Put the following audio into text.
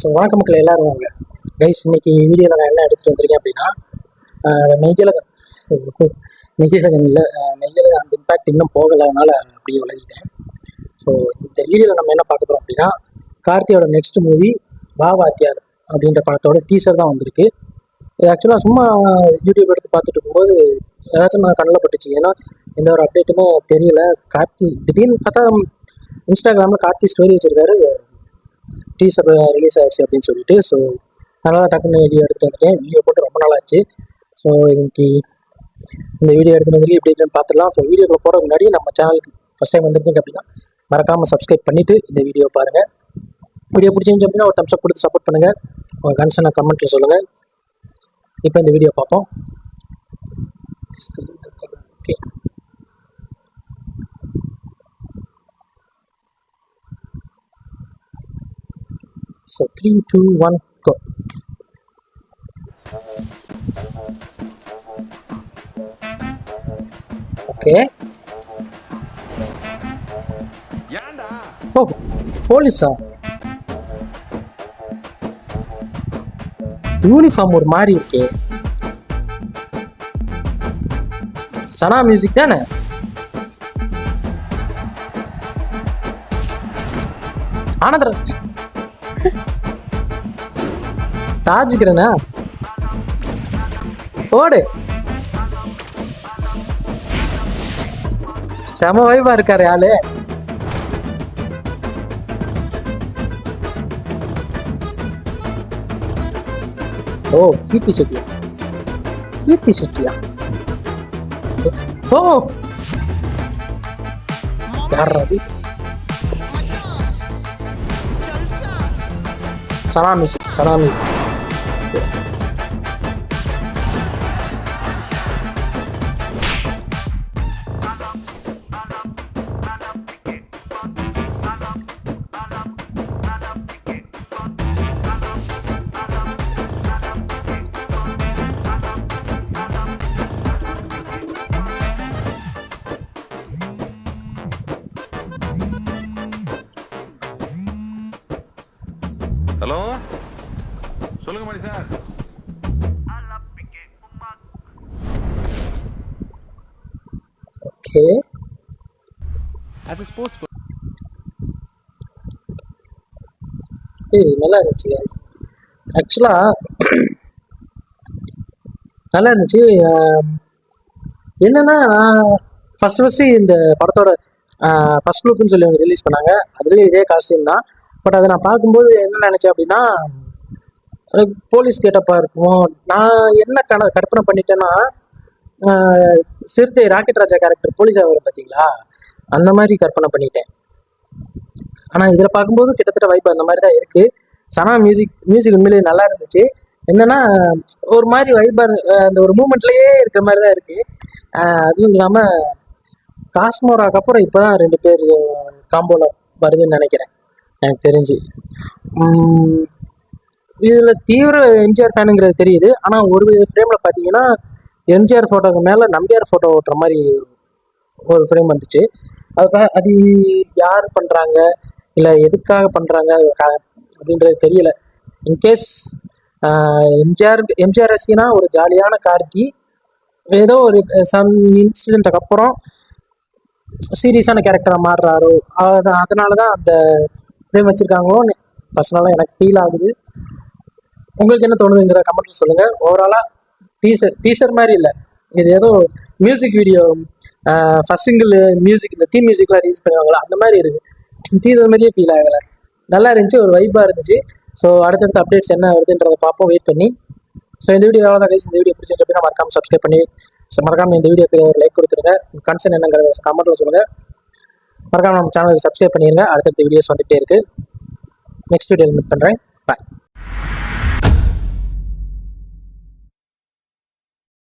So வணக்க மக்கள் எல்லோரும் வாங்க கைஸ். இன்னைக்கு வீடியோவில் நான் என்ன எடுத்துகிட்டு வந்திருக்கேன் அப்படின்னா நெய்யலகன் இல்லை நெய்யலகன் அந்த இம்பேக்ட் இன்னும் போகலை, அதனால் அப்படியே விளையிட்டேன். ஸோ இந்த வீடியோவில் நம்ம என்ன பார்க்க போகிறோம் அப்படின்னா கார்த்தியோட நெக்ஸ்ட் மூவி வாத்தியார் அப்படின்ற படத்தோட டீசர் தான் வந்திருக்கு. இது ஆக்சுவலாக சும்மா யூடியூப் எடுத்து பார்த்துட்டு இருக்கும்போது ஏதாச்சும் நான் கண்ணில் பட்டுச்சு. ஏன்னா எந்த ஒரு அப்டேட்டுமே தெரியல. கார்த்தி திடீர்னு பார்த்தா இன்ஸ்டாகிராமில் கார்த்தி ஸ்டோரி வச்சுருக்காரு, டீசர் ரிலீஸ் ஆயிடுச்சு அப்படின்னு சொல்லிட்டு. ஸோ அதனால தான் டக்குன்னு வீடியோ எடுத்துகிட்டு வந்துட்டேன். வீடியோ போட்டு ரொம்ப நாள் ஆச்சு. ஸோ இன்னைக்கு இந்த வீடியோ எடுத்துகிட்டு வந்து எப்படி இருக்குன்னு பார்த்துடலாம். ஸோ வீடியோக்குள்ள போகிறதுக்கு முன்னாடி நம்ம சேனலுக்கு ஃபஸ்ட் டைம் வந்துருந்தீங்க அப்படின்னா மறக்காமல் சப்ஸ்கிரைப் பண்ணிவிட்டு இந்த வீடியோ பாருங்கள். வீடியோ பிடிச்சிருந்துச்சு அப்படின்னா ஒரு தம்ஸ் அப் கொடுத்து சப்போர்ட் பண்ணுங்கள். உங்கள் கன்சர்னை கமெண்ட்டில் சொல்லுங்கள். இப்போ இந்த வீடியோ பார்ப்போம். Okay, so 3, 2, 1 go. Okay. ஏண்டா ஓ போலீஸா? யூனிஃபார்ம் ஒரு மாதிரி இருக்கே. சனா மியூசிக் தானே? ஆனந்தராஜ் ராஜிக்கிறேனா? ஓடு, செம வைபா இருக்காரு ஆளு. ஓ கீர்த்தி செட்டியா? ஓ யார் அது? சனா மியூசிக். ஹலோ, சொல்லுங்க Mani sir. Okay, as a sports நல்லா இருந்துச்சு ஆக்சுவலாக. நல்லா இருந்துச்சு. என்னன்னா ஃபஸ்ட்டு இந்த படத்தோட ஃபர்ஸ்ட் லுக்குன்னு சொல்லி அவங்க ரிலீஸ் பண்ணாங்க. அதுலேயும் இதே காஸ்டியூம் தான். பட் அதை நான் பார்க்கும்போது என்ன நினச்சேன் அப்படின்னா போலீஸ் கேட்டப்பாக இருக்கும். நான் என்ன கற்பனை பண்ணிட்டேன்னா சிறுத்தை ராக்கெட் ராஜா கேரக்டர் போலீஸாக வரும் பார்த்தீங்களா, அந்த மாதிரி கற்பனை பண்ணிட்டேன். ஆனால் இதில் பார்க்கும்போது கிட்டத்தட்ட வைப் அந்த மாதிரி தான் இருக்குது. சனா மியூசிக் உண்மையிலேயே நல்லா இருந்துச்சு. என்னென்னா ஒரு மாதிரி வைப்பாக அந்த ஒரு மூமெண்ட்லேயே இருக்கிற மாதிரி தான் இருக்குது. அதுவும் இல்லாமல் காஸ்மோராக்கு அப்புறம் இப்போ தான் 2 பேர் காம்போவில் வருதுன்னு நினைக்கிறேன் எனக்கு தெரிஞ்சு. இதில் தீவிர எம்ஜிஆர் ஃபேனுங்கிறது தெரியுது. ஆனால் ஒரு ஃப்ரேமில் பார்த்தீங்கன்னா எம்ஜிஆர் ஃபோட்டோக்கு மேலே நம்பியார் ஃபோட்டோ ஓட்டுற மாதிரி ஒரு ஃப்ரேம் வந்துச்சு. அது யார் பண்ணுறாங்க இல்லை எதுக்காக பண்ணுறாங்க அப்படின்றது தெரியல. இன்கேஸ் எம்ஜிஆர் ரசிகனா ஒரு ஜாலியான கார்த்தி ஏதோ ஒரு சம் இன்சிடென்ட்டுக்கு அப்புறம் சீரியஸான கேரக்டராக மாறுறாரோ, அதனால தான் அந்த ஃப்ரேம் வச்சுருக்காங்களோன்னு பர்சனலாக எனக்கு ஃபீல் ஆகுது. உங்களுக்கு என்ன தோணுதுங்கிற கமெண்ட்டில் சொல்லுங்கள். ஓவராலாக டீசர் மாதிரி இல்லை, இது ஏதோ music video first single music இந்த தீம் மியூசிக்லாம் ரிலீஸ் பண்ணுவாங்களா அந்த மாதிரி இருக்குது. டீசர் மாதிரியே ஃபீல் ஆகலை. நல்லா இருந்துச்சு, ஒரு வைப்பாக இருந்துச்சு. ஸோ அடுத்தடுத்த அப்டேட்ஸ் என்ன வருதுன்றதை பார்ப்போம் வெயிட் பண்ணி. ஸோ இந்த வீடியோ தான் கைஸ். இந்த வீடியோ பிடிச்சிருச்சு அப்படின்னா மறக்காமல் சப்ஸ்கிரைப் பண்ணி மறக்காமல் இந்த வீடியோக்கு ஒரு லைக் கொடுத்துருங்க. கன்சர்ன் என்னங்கிறத கமெண்ட்டில் சொல்லுங்கள். மறக்காமல் நம்ம சேனலுக்கு சப்ஸ்கிரைப் பண்ணிடுங்க. அடுத்தடுத்த வீடியோஸ் வந்துகிட்டே இருக்குது. நெக்ஸ்ட் வீடியோவில் மீட் பண்ணுறேன். பாய்.